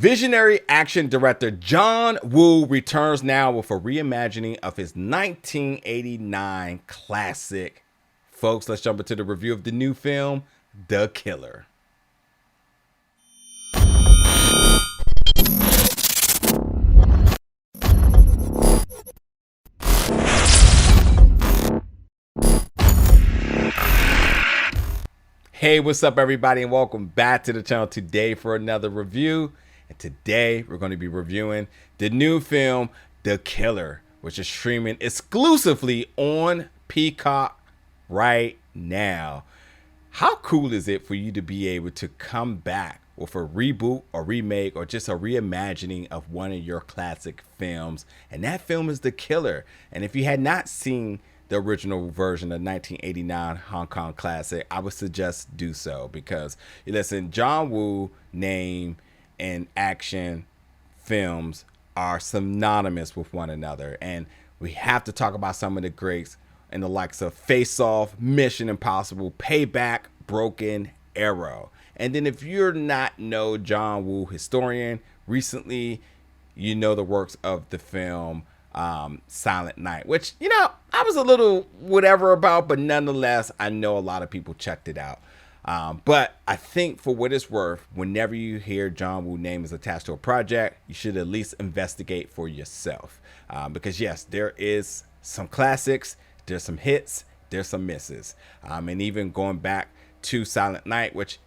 Visionary action director John Woo returns now with a reimagining of his 1989 classic. Folks, let's jump into the review of the new film, The Killer. Hey, what's up everybody, and welcome back to the channel today for another review. And today we're going to be reviewing the new film The Killer, which is streaming exclusively on Peacock right now. How cool is it for you to be able to come back with a reboot or remake or just a reimagining of one of your classic films? And that film is The Killer. And if you had not seen the original version of 1989 Hong Kong classic, I would suggest do so, because listen, John Woo name and action films are synonymous with one another, and we have to talk about some of the greats and the likes of Face Off, Mission Impossible, Payback, Broken Arrow. And then if you're not no John Woo historian, recently you know the works of the film Silent Night, which, you know, I was a little whatever about, but nonetheless, I know a lot of people checked it out. But I think for what it's worth, whenever you hear John Woo name is attached to a project, you should at least investigate for yourself. Because yes, there is some classics, there's some hits, there's some misses. And even going back to Silent Night, which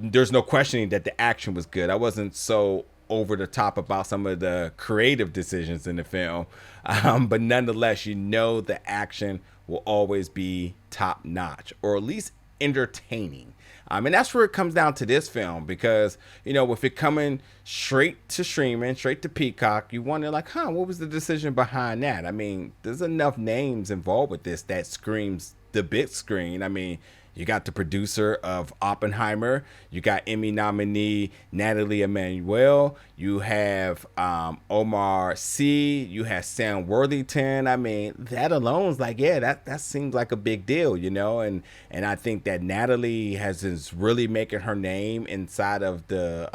there's no questioning that the action was good. I wasn't so over the top about some of the creative decisions in the film, but nonetheless, you know, the action will always be top notch, or at least entertaining. And that's where it comes down to this film, because, you know, with it coming straight to streaming, straight to Peacock, you wonder like, what was the decision behind that? I mean, there's enough names involved with this that screams the big screen. I mean, you got the producer of Oppenheimer. You got Emmy nominee Nathalie Emmanuel. You have Omar C. You have Sam Worthington. I mean, that alone is like, yeah, that seems like a big deal, you know. And I think that Nathalie is really making her name inside the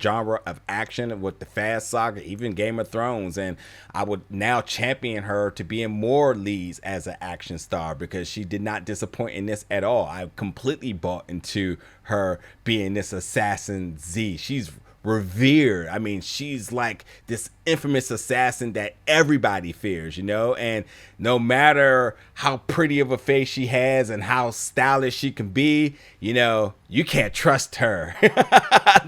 genre of action with the Fast Saga, even Game of Thrones. And I would now champion her to be in more leads as an action star, because she did not disappoint in this at all. I completely bought into her being this Assassin Z. She's revered. I mean, she's like this infamous assassin that everybody fears, you know, and no matter how pretty of a face she has and how stylish she can be, you know, you can't trust her.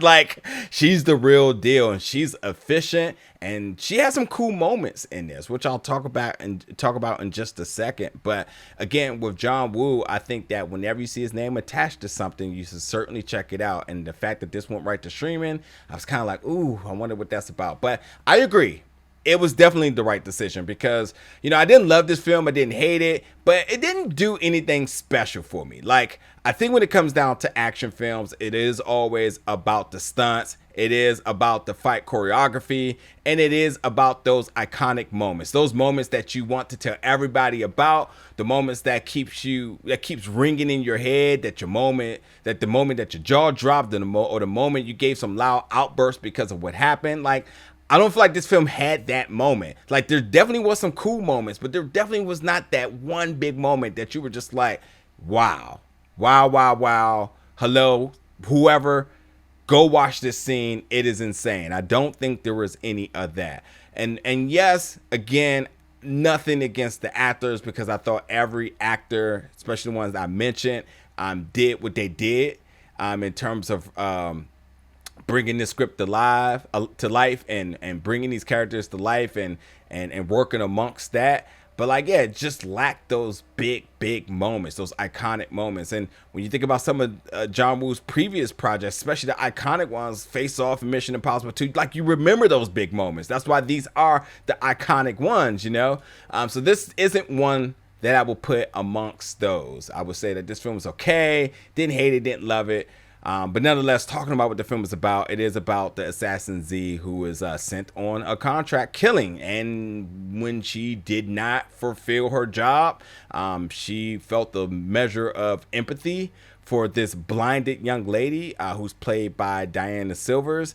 Like, she's the real deal, and she's efficient, and she has some cool moments in this, which I'll talk about in just a second. But again, with John Woo, I think that whenever you see his name attached to something, you should certainly check it out. And the fact that this went right to streaming, I was kind of like, ooh, I wonder what that's about. But I agree, it was definitely the right decision, because, you know, I didn't love this film, I didn't hate it, but it didn't do anything special for me. Like, I think when it comes down to action films, it is always about the stunts, it is about the fight choreography, and it is about those iconic moments, those moments that you want to tell everybody about, the moments that keeps ringing in your head, the moment that your jaw dropped, or the moment you gave some loud outbursts because of what happened. Like, I don't feel like this film had that moment. Like, there definitely was some cool moments, but there definitely was not that one big moment that you were just like, wow, wow, wow, wow. Hello, whoever, go watch this scene. It is insane. I don't think there was any of that. And yes, again, nothing against the actors, because I thought every actor, especially the ones I mentioned, did what they did in terms of bringing this script to life and bringing these characters to life and working amongst that. But like, yeah, it just lacked those big moments, those iconic moments. And when you think about some of John Woo's previous projects, especially the iconic ones, Face Off and Mission Impossible 2, like, you remember those big moments. That's why these are the iconic ones, you know. So this isn't one that I will put amongst those. I would say that this film was okay, didn't hate it, didn't love it. But nonetheless, talking about what the film is about, it is about the Assassin Z, who is sent on a contract killing. And when she did not fulfill her job, she felt the measure of empathy for this blinded young lady who's played by Diana Silvers.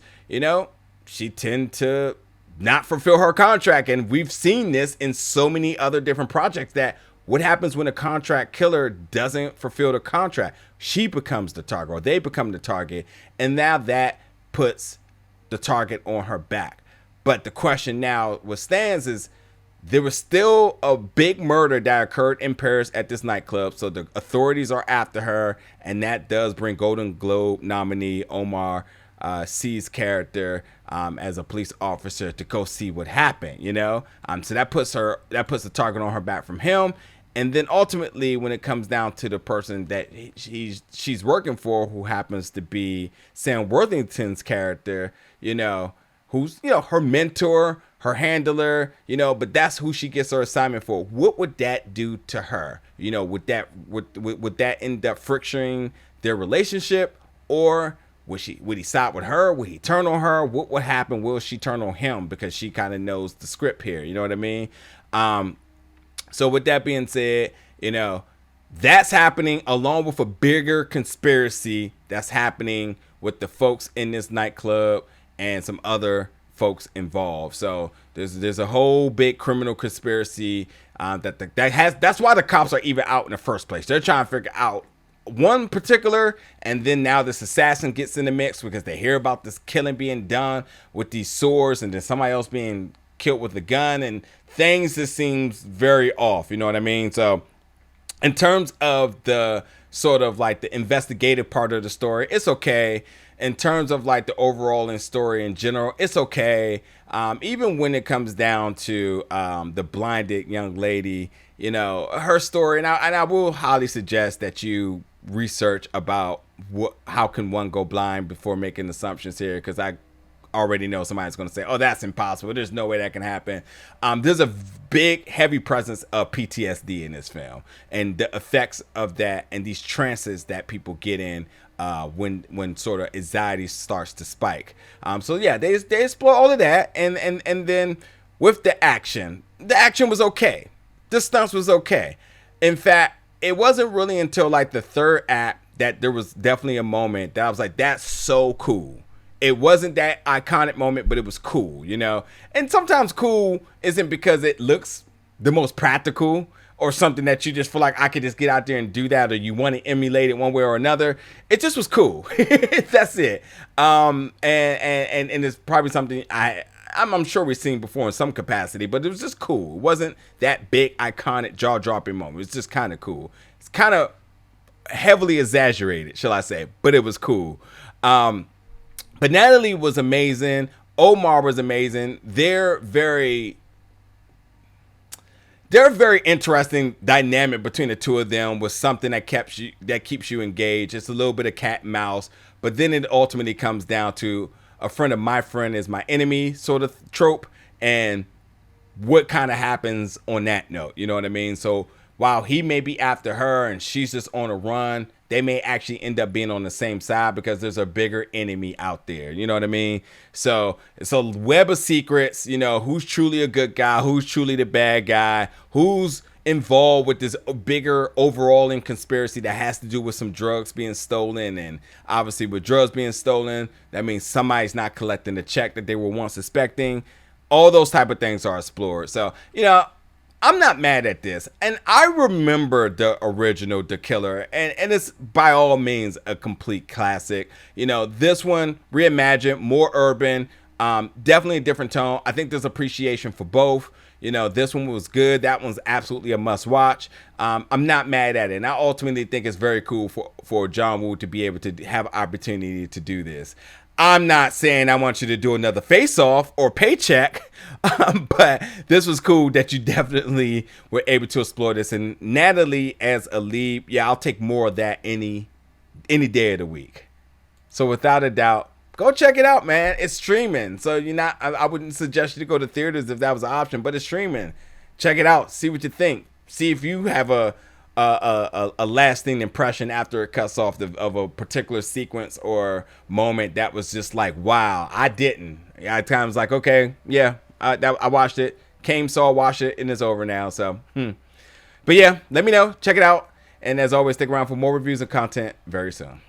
She tend to not fulfill her contract, and we've seen this in so many other different projects. That what happens when a contract killer doesn't fulfill the contract? She becomes the target, or they become the target, and now that puts the target on her back. But the question now what stands is, there was still a big murder that occurred in Paris at this nightclub, so the authorities are after her, and that does bring Golden Globe nominee Omar Sy's character as a police officer to go see what happened. So that puts the target on her back from him. And then ultimately, when it comes down to the person that she's working for, who happens to be Sam Worthington's character, who's her mentor, her handler, but that's who she gets her assignment for. What would that do to her? Would that end up fracturing their relationship, or would he side with her? Would he turn on her? What would happen? Will she turn on him, because she kind of knows the script here? You know what I mean? So with that being said, that's happening along with a bigger conspiracy that's happening with the folks in this nightclub and some other folks involved. So there's a whole big criminal conspiracy that's why the cops are even out in the first place. They're trying to figure out one particular, and then now this assassin gets in the mix because they hear about this killing being done with these swords, and then somebody else being killed with a gun, and things just seems very off. You know what I mean? So in terms of the sort of like the investigative part of the story, it's okay. In terms of like the overall story in general, it's okay. Even when it comes down to the blinded young lady, her story, and I will highly suggest that you research about how can one go blind before making assumptions here, because I already know somebody's going to say, oh, that's impossible, there's no way that can happen. There's a big heavy presence of PTSD in this film, and the effects of that, and these trances that people get in when sort of anxiety starts to spike. So yeah, they explore all of that, and then with the action was okay. The stunts was okay. In fact, it wasn't really until like the third act that there was definitely a moment that I was like, that's so cool. It wasn't that iconic moment, but it was cool, And sometimes cool isn't because it looks the most practical or something that you just feel like I could just get out there and do that, or you want to emulate it one way or another. It just was cool. That's it. And it's probably something I'm sure we've seen before in some capacity, but it was just cool. It wasn't that big, iconic, jaw-dropping moment. It's just kind of cool. It's kind of heavily exaggerated, shall I say, but it was cool. But Nathalie was amazing. Omar was amazing. They're very interesting dynamic between the two of them, was something that keeps you engaged. It's a little bit of cat and mouse, but then it ultimately comes down to a friend of my friend is my enemy sort of trope, and what kind of happens on that note. You know what I mean? So while he may be after her and she's just on a run, they may actually end up being on the same side because there's a bigger enemy out there. You know what I mean? So it's a web of secrets, who's truly a good guy, who's truly the bad guy, who's involved with this bigger overall conspiracy that has to do with some drugs being stolen. And obviously with drugs being stolen, that means somebody's not collecting the check that they were once expecting. All those type of things are explored. So, I'm not mad at this. And I remember the original The Killer, and it's by all means a complete classic. This one reimagined, more urban, definitely a different tone. I think there's appreciation for both. This one was good. That one's absolutely a must watch. I'm not mad at it. And I ultimately think it's very cool for John Woo to be able to have opportunity to do this. I'm not saying I want you to do another Face Off or Paycheck, but this was cool that you definitely were able to explore this. And Nathalie as a lead, yeah, I'll take more of that any day of the week. So without a doubt, go check it out, man. It's streaming, so I wouldn't suggest you to go to theaters if that was an option, but it's streaming. Check it out. See what you think. See if you have a lasting impression after it cuts off of a particular sequence or moment that was just like, wow. I didn't. At times like, okay, yeah, I watched it, watched it, and it's over now. So, but yeah, let me know. Check it out. And as always, stick around for more reviews and content very soon.